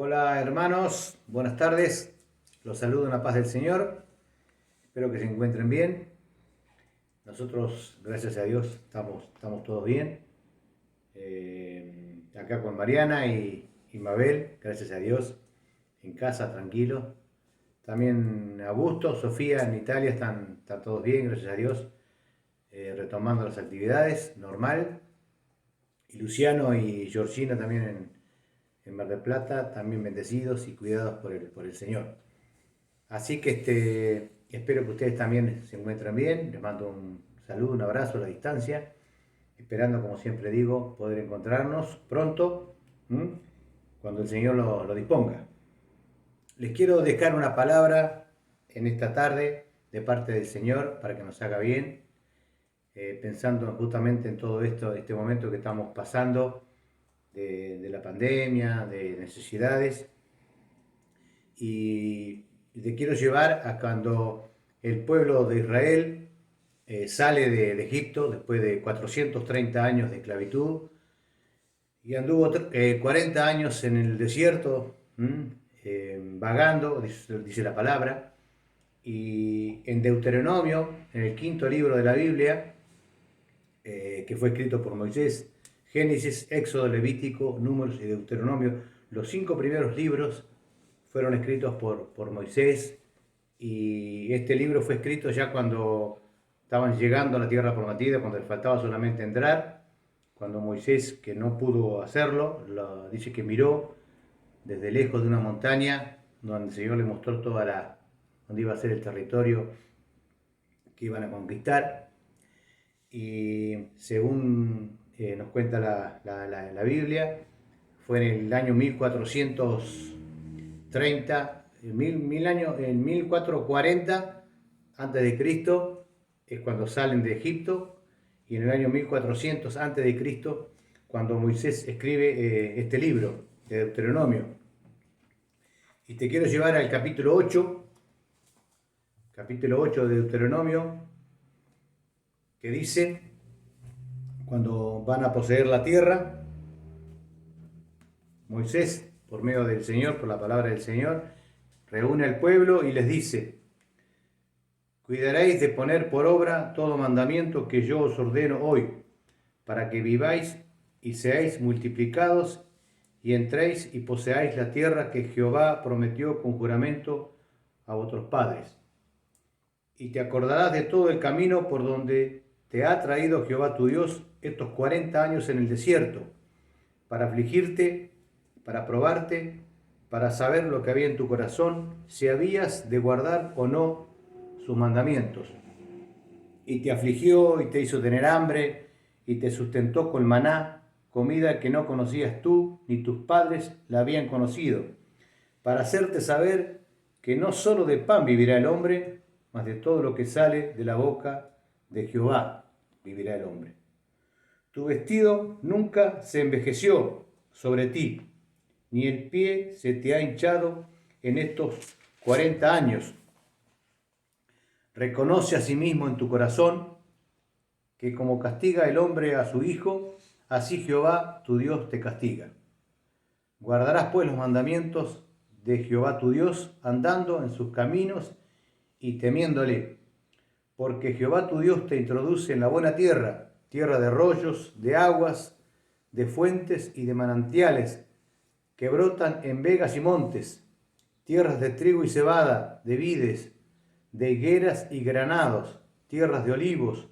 Hola hermanos, buenas tardes. Los saludo en la paz del Señor. Espero que se encuentren bien. Nosotros, gracias a Dios, estamos todos bien. Acá con Mariana y Mabel, gracias a Dios, en casa, tranquilos. También Augusto, Sofía en Italia están todos bien, gracias a Dios. Retomando las actividades, normal. Y Luciano y Georgina también en Mar del Plata, también bendecidos y cuidados por el Señor. Así que espero que ustedes también se encuentren bien. Les mando un saludo, un abrazo a la distancia, esperando, como siempre digo, poder encontrarnos pronto, cuando el Señor lo disponga. Les quiero dejar una palabra en esta tarde de parte del Señor para que nos haga bien, pensando justamente en todo esto, este momento que estamos pasando de la pandemia, de necesidades. Y te quiero llevar a cuando el pueblo de Israel sale de Egipto después de 430 años de esclavitud y anduvo 40 años en el desierto, vagando, dice la palabra. Y en Deuteronomio, en el quinto libro de la Biblia, que fue escrito por Moisés, Génesis, Éxodo, Levítico, Números y Deuteronomio, los 5 primeros libros fueron escritos por Moisés, y este libro fue escrito ya cuando estaban llegando a la tierra prometida, cuando les faltaba solamente entrar, cuando Moisés, que no pudo hacerlo, dice que miró desde lejos de una montaña donde el Señor le mostró donde iba a ser el territorio que iban a conquistar. Y según nos cuenta la Biblia, fue en el año 1430, en 1440 antes de Cristo es cuando salen de Egipto, y en el año 1400 antes de Cristo cuando Moisés escribe este libro de Deuteronomio. Y te quiero llevar al capítulo 8 de Deuteronomio, que dice, cuando van a poseer la tierra, Moisés, por medio del Señor, por la palabra del Señor, reúne al pueblo y les dice: cuidaréis de poner por obra todo mandamiento que yo os ordeno hoy, para que viváis y seáis multiplicados y entréis y poseáis la tierra que Jehová prometió con juramento a vuestros padres. Y te acordarás de todo el camino por donde te ha traído Jehová tu Dios estos 40 años en el desierto, para afligirte, para probarte, para saber lo que había en tu corazón, si habías de guardar o no sus mandamientos. Y te afligió y te hizo tener hambre y te sustentó con maná, comida que no conocías tú ni tus padres la habían conocido, para hacerte saber que no solo de pan vivirá el hombre, mas de todo lo que sale de la boca de Jehová vivirá el hombre. Tu vestido nunca se envejeció sobre ti, ni el pie se te ha hinchado en estos 40 años. Reconoce a sí mismo en tu corazón que como castiga el hombre a su hijo, así Jehová tu Dios te castiga. Guardarás pues los mandamientos de Jehová tu Dios, andando en sus caminos y temiéndole, porque Jehová tu Dios te introduce en la buena tierra, tierra de arroyos, de aguas, de fuentes y de manantiales, que brotan en vegas y montes, tierras de trigo y cebada, de vides, de higueras y granados, tierras de olivos,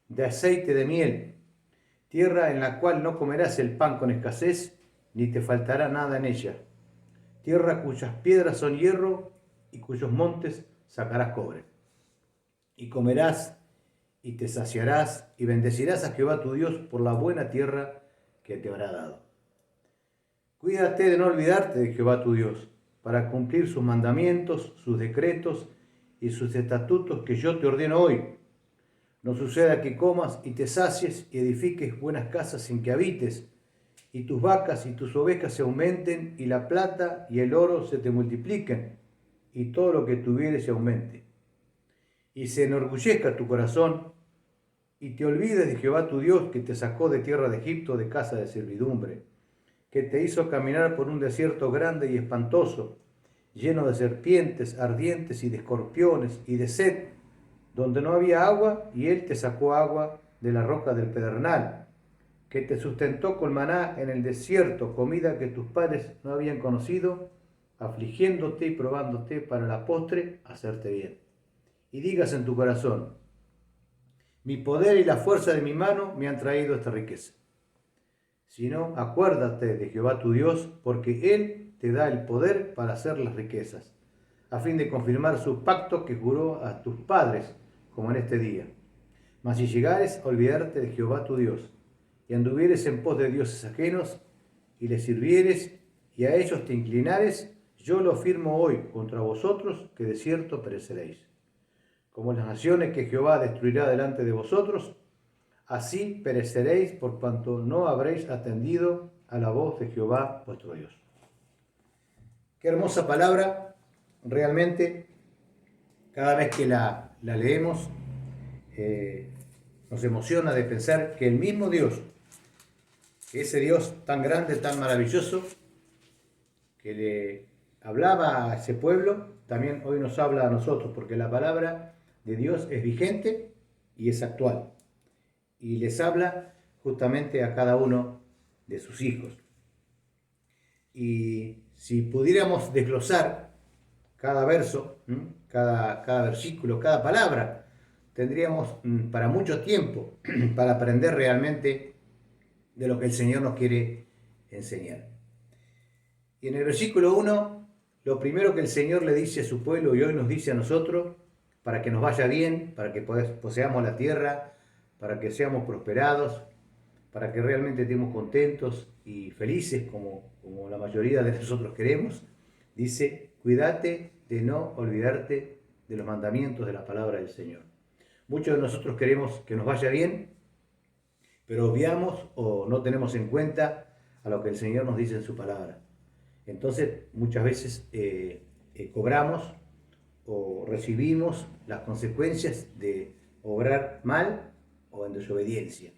de aceite de miel, tierra en la cual no comerás el pan con escasez, ni te faltará nada en ella, tierra cuyas piedras son hierro y cuyos montes sacarás cobre. Y comerás y te saciarás y bendecirás a Jehová tu Dios por la buena tierra que te habrá dado. Cuídate de no olvidarte de Jehová tu Dios, para cumplir sus mandamientos, sus decretos y sus estatutos que yo te ordeno hoy. No suceda que comas y te sacies y edifiques buenas casas en que habites, y tus vacas y tus ovejas se aumenten, y la plata y el oro se te multipliquen, y todo lo que tuvieres se aumente. Y se enorgullezca tu corazón, y te olvides de Jehová tu Dios, que te sacó de tierra de Egipto, de casa de servidumbre, que te hizo caminar por un desierto grande y espantoso, lleno de serpientes ardientes y de escorpiones y de sed, donde no había agua, y él te sacó agua de la roca del pedernal, que te sustentó con maná en el desierto, comida que tus padres no habían conocido, afligiéndote y probándote para la postre hacerte bien. Y digas en tu corazón: mi poder y la fuerza de mi mano me han traído esta riqueza. Sino, acuérdate de Jehová tu Dios, porque Él te da el poder para hacer las riquezas, a fin de confirmar su pacto que juró a tus padres, como en este día. Mas si llegares a olvidarte de Jehová tu Dios, y anduvieres en pos de dioses ajenos, y les sirvieres, y a ellos te inclinares, yo lo firmo hoy contra vosotros, que de cierto pereceréis. Como las naciones que Jehová destruirá delante de vosotros, así pereceréis por cuanto no habréis atendido a la voz de Jehová vuestro Dios. Qué hermosa palabra, realmente, cada vez que la leemos, nos emociona de pensar que el mismo Dios, que ese Dios tan grande, tan maravilloso, que le hablaba a ese pueblo, también hoy nos habla a nosotros, porque la palabra de Dios es vigente y es actual. Y les habla justamente a cada uno de sus hijos. Y si pudiéramos desglosar cada verso, cada versículo, cada palabra, tendríamos para mucho tiempo para aprender realmente de lo que el Señor nos quiere enseñar. Y en el versículo 1, lo primero que el Señor le dice a su pueblo y hoy nos dice a nosotros, para que nos vaya bien, para que poseamos la tierra, para que seamos prosperados, para que realmente estemos contentos y felices como la mayoría de nosotros queremos, dice: cuídate de no olvidarte de los mandamientos de la palabra del Señor. Muchos de nosotros queremos que nos vaya bien, pero obviamos o no tenemos en cuenta a lo que el Señor nos dice en su palabra. Entonces muchas veces cobramos o recibimos las consecuencias de obrar mal o en desobediencia.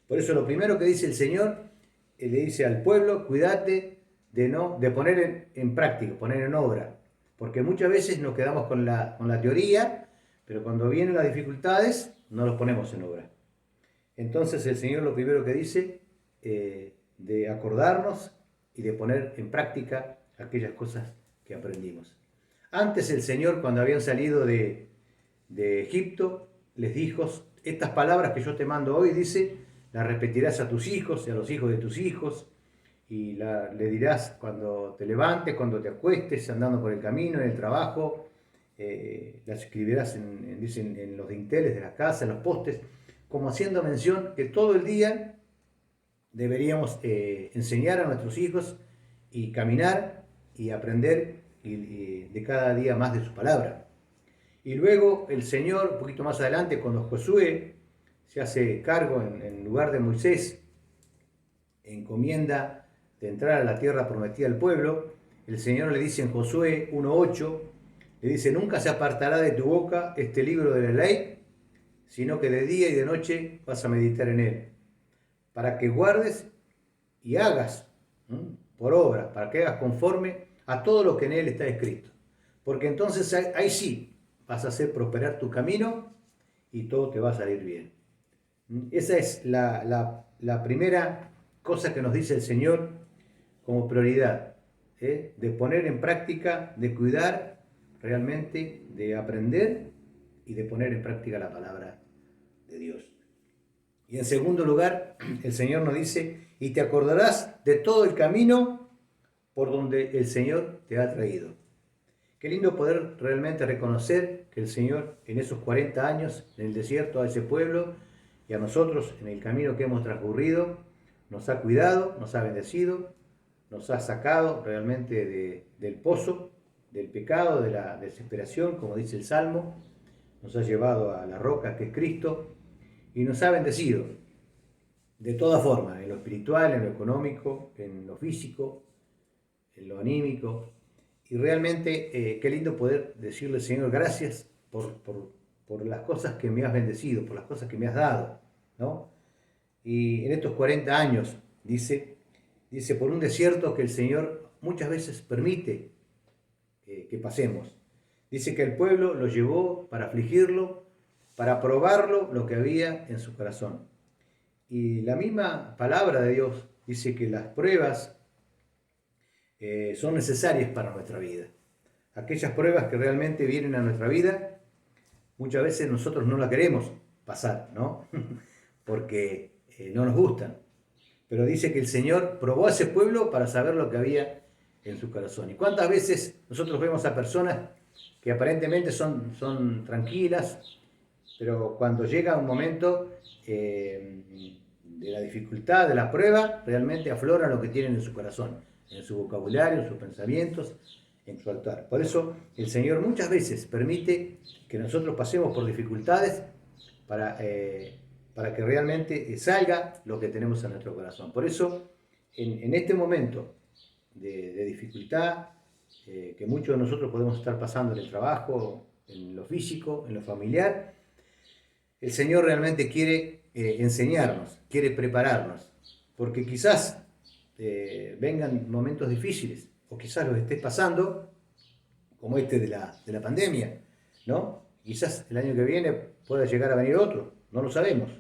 Por eso lo primero que dice el Señor, le dice al pueblo: cuídate de poner en práctica, poner en obra, porque muchas veces nos quedamos con la teoría, pero cuando vienen las dificultades no los ponemos en obra. Entonces el Señor lo primero que dice, de acordarnos y de poner en práctica aquellas cosas que aprendimos. Antes el Señor, cuando habían salido de Egipto, les dijo: estas palabras que yo te mando hoy, dice, las repetirás a tus hijos y a los hijos de tus hijos, y le dirás cuando te levantes, cuando te acuestes, andando por el camino, en el trabajo, las escribirás en los dinteles de la casa, en los postes, como haciendo mención que todo el día deberíamos enseñar a nuestros hijos y caminar y aprender de cada día más de su palabra. Y luego el Señor, un poquito más adelante, cuando Josué se hace cargo en lugar de Moisés, encomienda de entrar a la tierra prometida al pueblo, el Señor le dice en Josué 1:8, le dice: nunca se apartará de tu boca este libro de la ley, sino que de día y de noche vas a meditar en él, para que guardes y hagas por obra, para que hagas conforme a todo lo que en él está escrito. Porque entonces ahí sí vas a hacer prosperar tu camino y todo te va a salir bien. Esa es la primera cosa que nos dice el Señor como prioridad, de poner en práctica, de cuidar realmente, de aprender y de poner en práctica la palabra de Dios. Y en segundo lugar, el Señor nos dice: y te acordarás de todo el camino por donde el Señor te ha traído. Qué lindo poder realmente reconocer que el Señor en esos 40 años en el desierto a ese pueblo y a nosotros en el camino que hemos transcurrido, nos ha cuidado, nos ha bendecido, nos ha sacado realmente del pozo, del pecado, de la desesperación, como dice el Salmo, nos ha llevado a la roca que es Cristo y nos ha bendecido de toda forma, en lo espiritual, en lo económico, en lo físico, en lo anímico. Y realmente qué lindo poder decirle: Señor, gracias por las cosas que me has bendecido, por las cosas que me has dado, ¿no? Y en estos 40 años, dice, Dice, por un desierto que el Señor muchas veces permite que pasemos. Dice que el pueblo lo llevó para afligirlo, para probarlo lo que había en su corazón. Y la misma palabra de Dios dice que las pruebas son necesarias para nuestra vida. Aquellas pruebas que realmente vienen a nuestra vida, muchas veces nosotros no las queremos pasar, ¿no? Porque no nos gustan. Pero dice que el Señor probó a ese pueblo para saber lo que había en su corazón. ¿Y cuántas veces nosotros vemos a personas que aparentemente son tranquilas, pero cuando llega un momento de la dificultad, de la prueba, realmente afloran lo que tienen en su corazón, en su vocabulario, en sus pensamientos, en su actuar? Por eso el Señor muchas veces permite que nosotros pasemos por dificultades para que realmente salga lo que tenemos en nuestro corazón. Por eso, en este momento de dificultad que muchos de nosotros podemos estar pasando en el trabajo, en lo físico, en lo familiar, el Señor realmente quiere enseñarnos, quiere prepararnos, porque quizás vengan momentos difíciles, o quizás los estés pasando, como este de la pandemia, ¿no? Quizás el año que viene pueda llegar a venir otro, no lo sabemos,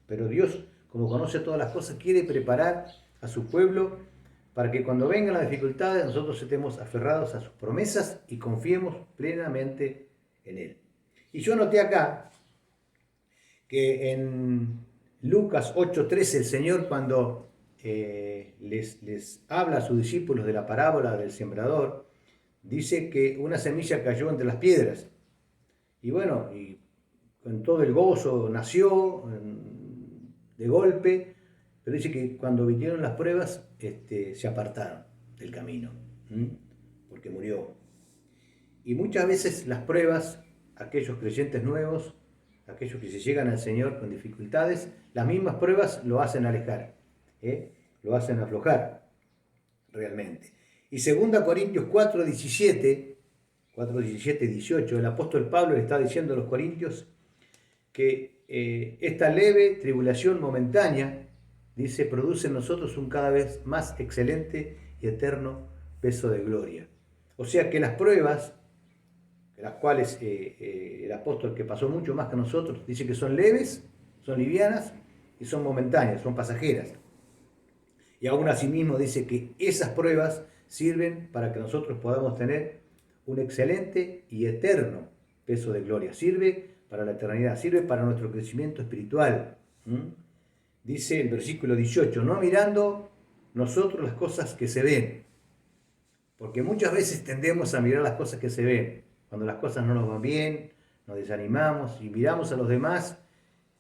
pero Dios, como conoce todas las cosas, quiere preparar a su pueblo para que cuando vengan las dificultades nosotros estemos aferrados a sus promesas y confiemos plenamente en Él. Y yo noté acá que en Lucas 8:13 el Señor, cuando les habla a sus discípulos de la parábola del sembrador, dice que una semilla cayó entre las piedras. Y bueno, y con todo el gozo nació de golpe, pero dice que cuando vinieron las pruebas se apartaron del camino, porque murió. Y muchas veces las pruebas, aquellos creyentes nuevos, aquellos que se llegan al Señor con dificultades, las mismas pruebas lo hacen alejar, lo hacen aflojar realmente. Y 2 Corintios 4:17, 18, el apóstol Pablo le está diciendo a los corintios que esta leve tribulación momentánea, dice, produce en nosotros un cada vez más excelente y eterno peso de gloria. O sea que las pruebas, las cuales el apóstol, que pasó mucho más que nosotros, dice que son leves, son livianas y son momentáneas, son pasajeras. Y aún así mismo dice que esas pruebas sirven para que nosotros podamos tener un excelente y eterno peso de gloria. Sirve para la eternidad, sirve para nuestro crecimiento espiritual. Dice el versículo 18, no mirando nosotros las cosas que se ven, porque muchas veces tendemos a mirar las cosas que se ven. Cuando las cosas no nos van bien, nos desanimamos y miramos a los demás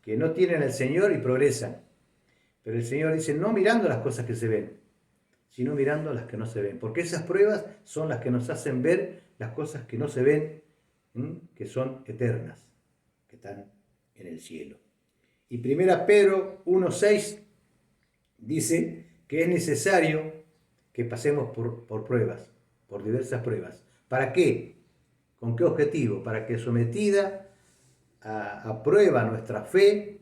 que no tienen al Señor y progresan. Pero el Señor dice, no mirando las cosas que se ven, sino mirando las que no se ven. Porque esas pruebas son las que nos hacen ver las cosas que no se ven, que son eternas, que están en el cielo. Y 1 Pedro 1:6 dice que es necesario que pasemos por pruebas, por diversas pruebas. ¿Para qué? ¿Con qué objetivo? Para que sometida a prueba nuestra fe,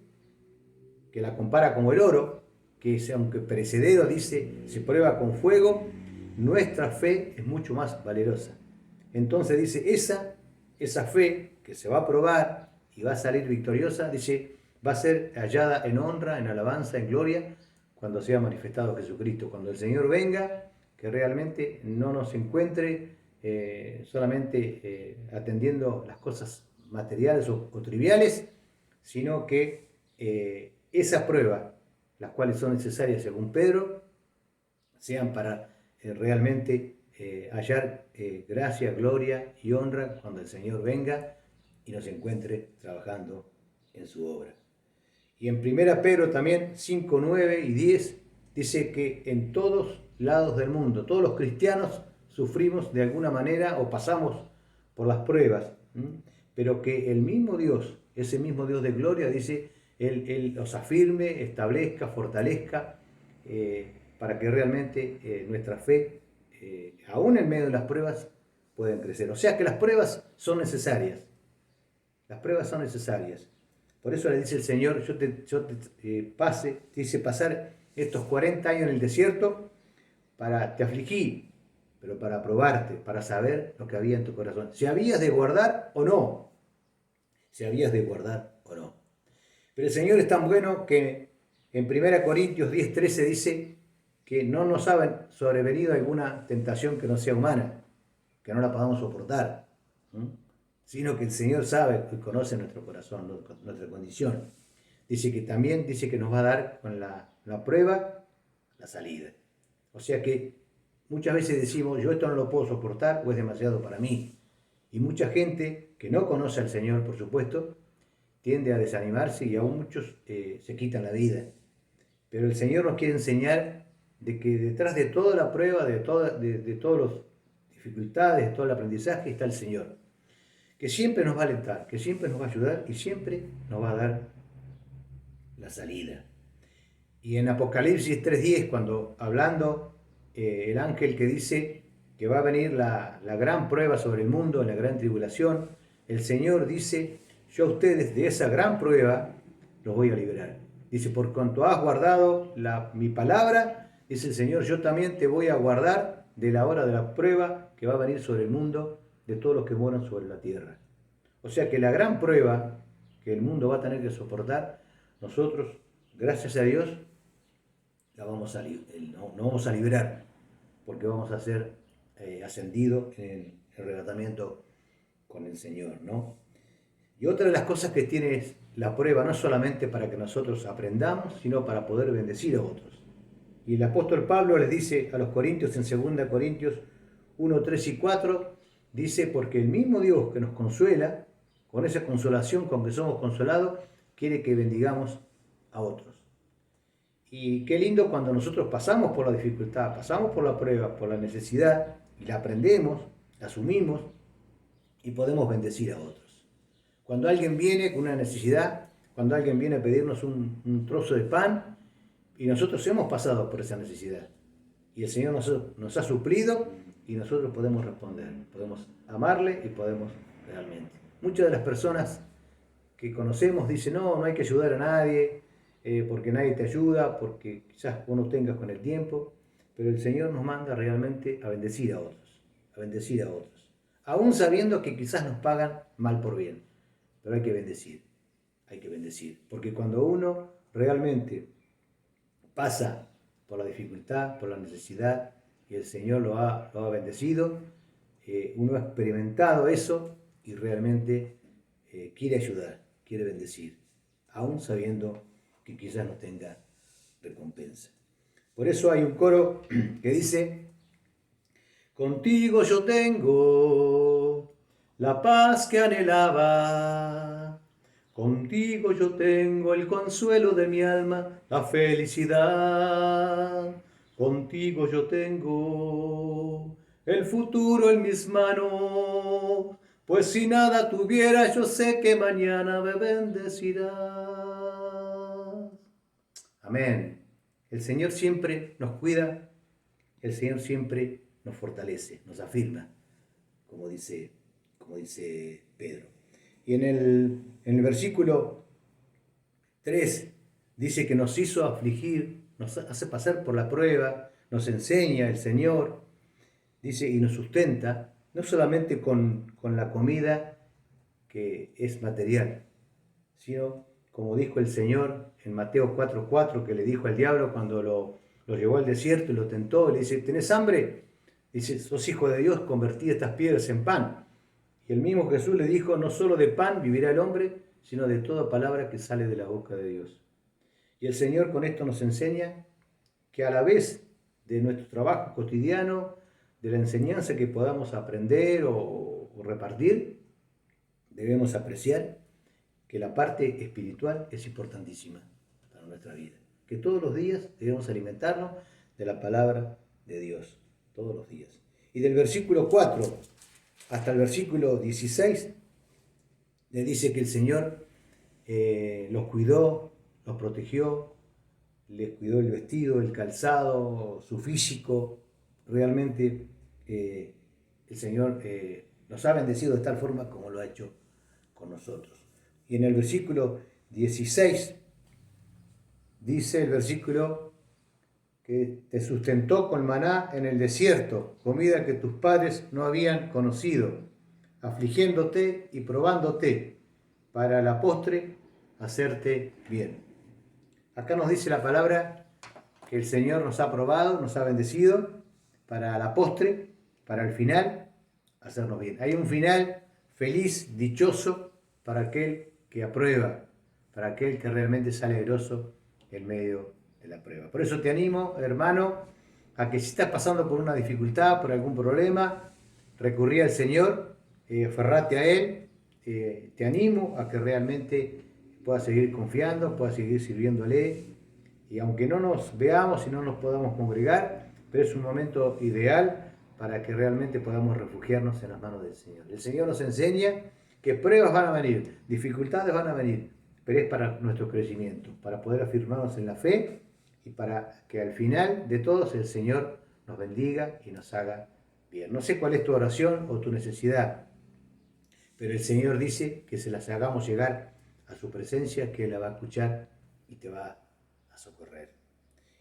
que la compara como el oro, que es, aunque perecedero, dice, se prueba con fuego, nuestra fe es mucho más valerosa. Entonces dice, esa fe que se va a probar y va a salir victoriosa, dice, va a ser hallada en honra, en alabanza, en gloria, cuando sea manifestado Jesucristo, cuando el Señor venga, que realmente no nos encuentre solamente atendiendo las cosas materiales o triviales, sino que esas pruebas, las cuales son necesarias según Pedro, sean para realmente hallar gracia, gloria y honra cuando el Señor venga y nos encuentre trabajando en su obra. Y en 1 Pedro también 5, 9 y 10 dice que en todos lados del mundo, todos los cristianos sufrimos de alguna manera o pasamos por las pruebas, pero que el mismo Dios, ese mismo Dios de gloria, dice, Él los afirme, establezca, fortalezca, para que realmente nuestra fe, aún en medio de las pruebas, puedan crecer. O sea que las pruebas son necesarias. Las pruebas son necesarias. Por eso le dice el Señor, yo te hice pasar estos 40 años en el desierto te afligí, pero para probarte, para saber lo que había en tu corazón. Si habías de guardar o no. Si habías de guardar o no. Pero el Señor es tan bueno que en 1 Corintios 10:13 dice que no nos ha sobrevenido alguna tentación que no sea humana, que no la podamos soportar, sino que el Señor sabe y conoce nuestro corazón, nuestra condición. Dice que también dice que nos va a dar con la prueba la salida. O sea que muchas veces decimos, yo esto no lo puedo soportar o es demasiado para mí. Y mucha gente que no conoce al Señor, por supuesto, tiende a desanimarse y aún muchos se quitan la vida. Pero el Señor nos quiere enseñar de que detrás de toda la prueba, de todas las dificultades, de todo el aprendizaje, está el Señor. Que siempre nos va a alentar, que siempre nos va a ayudar y siempre nos va a dar la salida. Y en Apocalipsis 3:10, cuando hablando el ángel que dice que va a venir la gran prueba sobre el mundo, la gran tribulación, el Señor dice, yo a ustedes de esa gran prueba los voy a liberar. Dice, por cuanto has guardado mi palabra, dice el Señor, yo también te voy a guardar de la hora de la prueba que va a venir sobre el mundo, de todos los que moran sobre la tierra. O sea que la gran prueba que el mundo va a tener que soportar, nosotros, gracias a Dios, no vamos a liberar, porque vamos a ser ascendidos en el arrebatamiento con el Señor, ¿no? Y otra de las cosas que tiene la prueba, no solamente para que nosotros aprendamos, sino para poder bendecir a otros. Y el apóstol Pablo les dice a los corintios en 2 Corintios 1, 3 y 4, dice, porque el mismo Dios que nos consuela, con esa consolación con que somos consolados, quiere que bendigamos a otros. Y qué lindo cuando nosotros pasamos por la dificultad, pasamos por la prueba, por la necesidad, y la aprendemos, la asumimos y podemos bendecir a otros. Cuando alguien viene con una necesidad, cuando alguien viene a pedirnos un trozo de pan, y nosotros hemos pasado por esa necesidad, y el Señor nos ha suplido, y nosotros podemos responder, podemos amarle y podemos realmente. Muchas de las personas que conocemos dicen, no hay que ayudar a nadie, porque nadie te ayuda, porque quizás vos no tengas con el tiempo, pero el Señor nos manda realmente a bendecir a otros, aún sabiendo que quizás nos pagan mal por bien, pero hay que bendecir, porque cuando uno realmente pasa por la dificultad, por la necesidad, y el Señor lo ha bendecido, uno ha experimentado eso y realmente quiere ayudar, quiere bendecir, aún sabiendo que quizás no tenga recompensa. Por eso hay un coro que dice, contigo yo tengo la paz que anhelaba, contigo yo tengo el consuelo de mi alma, la felicidad, contigo yo tengo el futuro en mis manos, pues si nada tuviera yo sé que mañana me bendecirás. Amén. El Señor siempre nos cuida, el Señor siempre nos fortalece, nos afirma, como dice Pedro. Y en el versículo 3 dice que nos hizo afligir, nos hace pasar por la prueba, nos enseña el Señor, dice, y nos sustenta, no solamente con la comida que es material, sino, como dijo el Señor en Mateo 4:4, que le dijo al diablo cuando lo llevó al desierto y lo tentó, le dice, ¿tenés hambre? Dice, sos hijo de Dios, convertí estas piedras en pan. Y el mismo Jesús le dijo, no solo de pan vivirá el hombre, sino de toda palabra que sale de la boca de Dios. Y el Señor con esto nos enseña que a la vez de nuestro trabajo cotidiano, de la enseñanza que podamos aprender o repartir, debemos apreciar que la parte espiritual es importantísima para nuestra vida. Que todos los días debemos alimentarnos de la palabra de Dios, todos los días. Y del versículo 4 hasta el versículo 16, le dice que el Señor los cuidó, los protegió, les cuidó el vestido, el calzado, su físico. Realmente el Señor nos ha bendecido de tal forma como lo ha hecho con nosotros. Y en el versículo 16 dice el versículo que te sustentó con maná en el desierto, comida que tus padres no habían conocido, afligiéndote y probándote, para la postre hacerte bien. Acá nos dice la palabra que el Señor nos ha probado, nos ha bendecido, para la postre, para el final, hacernos bien. Hay un final feliz, dichoso, para aquel que aprueba, para aquel que realmente sale airoso en medio de la prueba. Por eso te animo, hermano, a que si estás pasando por una dificultad, por algún problema, recurrí al Señor, aferrate a Él, te animo a que realmente puedas seguir confiando, puedas seguir sirviéndole, y aunque no nos veamos y no nos podamos congregar, pero es un momento ideal para que realmente podamos refugiarnos en las manos del Señor. El Señor nos enseña que pruebas van a venir, dificultades van a venir, pero es para nuestro crecimiento, para poder afirmarnos en la fe y para que al final de todos el Señor nos bendiga y nos haga bien. No sé cuál es tu oración o tu necesidad, pero el Señor dice que se las hagamos llegar a su presencia, que Él la va a escuchar y te va a socorrer.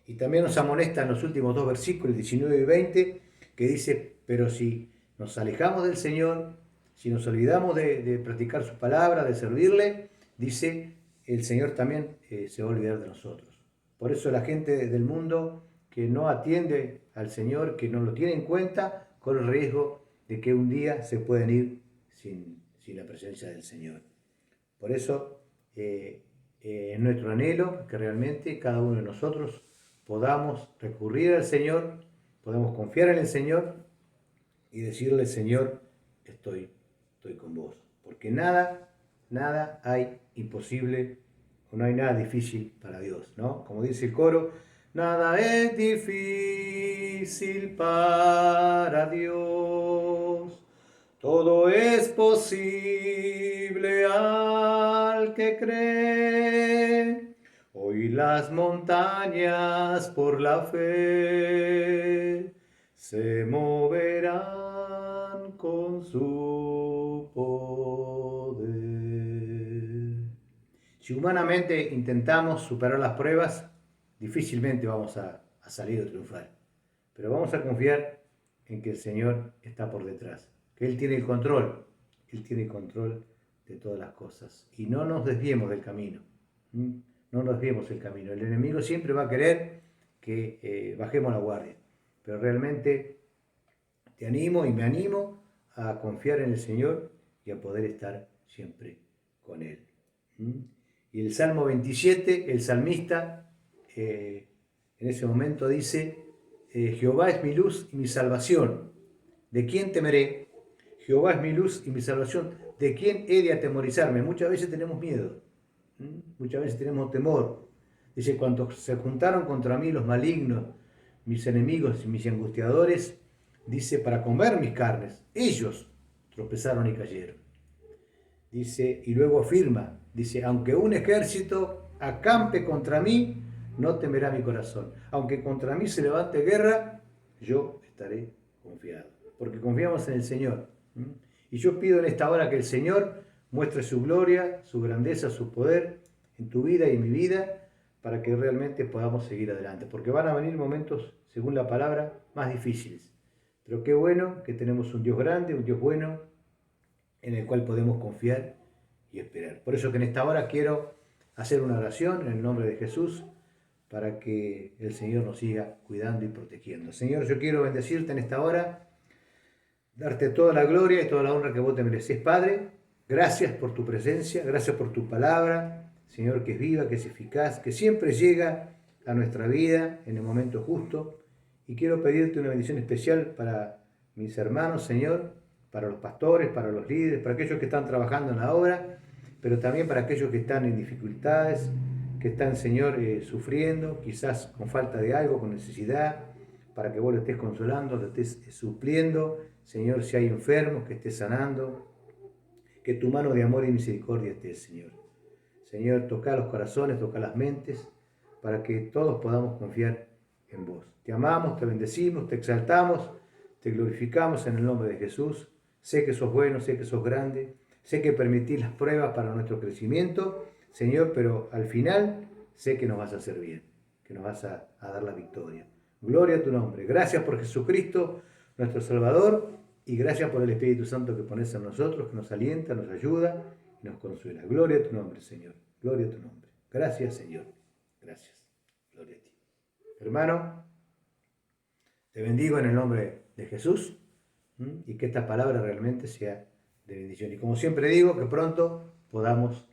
Y también nos amonesta en los últimos dos versículos, 19 y 20, que dice, pero si nos alejamos del Señor, si nos olvidamos de practicar su palabra, de servirle, dice, el Señor también se va a olvidar de nosotros. Por eso la gente del mundo que no atiende al Señor, que no lo tiene en cuenta, corre el riesgo de que un día se pueden ir sin la presencia del Señor. Por eso es nuestro anhelo que realmente cada uno de nosotros podamos recurrir al Señor, podamos confiar en el Señor y decirle, Señor, estoy con vos. Porque nada hay imposible, o no hay nada difícil para Dios, ¿no? Como dice el coro, nada es difícil para Dios, todo es posible al que cree. Hoy las montañas por la fe se moverán con su poder. Si humanamente intentamos superar las pruebas, difícilmente vamos a salir a triunfar. Pero vamos a confiar en que el Señor está por detrás, que Él tiene el control de todas las cosas. Y no nos desviemos del camino. No nos desviemos del camino. El enemigo siempre va a querer que bajemos la guardia. Pero realmente te animo y me animo a confiar en el Señor y a poder estar siempre con Él. Y el Salmo 27, el salmista en ese momento dice, Jehová es mi luz y mi salvación. ¿De quién temeré? Jehová es mi luz y mi salvación. ¿De quién he de atemorizarme? Muchas veces tenemos miedo. Muchas veces tenemos temor. Dice, cuando se juntaron contra mí los malignos, mis enemigos y mis angustiadores, dice, para comer mis carnes, ellos tropezaron y cayeron. Dice, y luego afirma, dice, aunque un ejército acampe contra mí, no temerá mi corazón. Aunque contra mí se levante guerra, yo estaré confiado. Porque confiamos en el Señor. Y yo pido en esta hora que el Señor muestre su gloria, su grandeza, su poder en tu vida y en mi vida, para que realmente podamos seguir adelante. Porque van a venir momentos, según la palabra, más difíciles. Pero qué bueno que tenemos un Dios grande, un Dios bueno, en el cual podemos confiar y esperar. Por eso que en esta hora quiero hacer una oración en el nombre de Jesús, para que el Señor nos siga cuidando y protegiendo. Señor, yo quiero bendecirte en esta hora, darte toda la gloria y toda la honra que vos te mereces, Padre. Gracias por tu presencia, gracias por tu palabra, Señor, que es viva, que es eficaz, que siempre llega a nuestra vida en el momento justo. Y quiero pedirte una bendición especial para mis hermanos, Señor, para los pastores, para los líderes, para aquellos que están trabajando en la obra, pero también para aquellos que están en dificultades, que están, Señor, sufriendo, quizás con falta de algo, con necesidad, para que vos lo estés consolando, lo estés supliendo. Señor, si hay enfermos, que estés sanando, que tu mano de amor y misericordia esté, Señor. Señor, toca los corazones, toca las mentes, para que todos podamos confiar en vos. Te amamos, te bendecimos, te exaltamos, te glorificamos en el nombre de Jesús. Sé que sos bueno, sé que sos grande, sé que permitís las pruebas para nuestro crecimiento, Señor, pero al final sé que nos vas a hacer bien, que nos vas a dar la victoria. Gloria a tu nombre. Gracias por Jesucristo, nuestro Salvador, y gracias por el Espíritu Santo que pones en nosotros, que nos alienta, nos ayuda y nos consuela. Gloria a tu nombre, Señor. Gloria a tu nombre. Gracias, Señor. Gracias. Gloria a ti. Hermano, te bendigo en el nombre de Jesús, y que esta palabra realmente sea de bendición. Y como siempre digo, que pronto podamos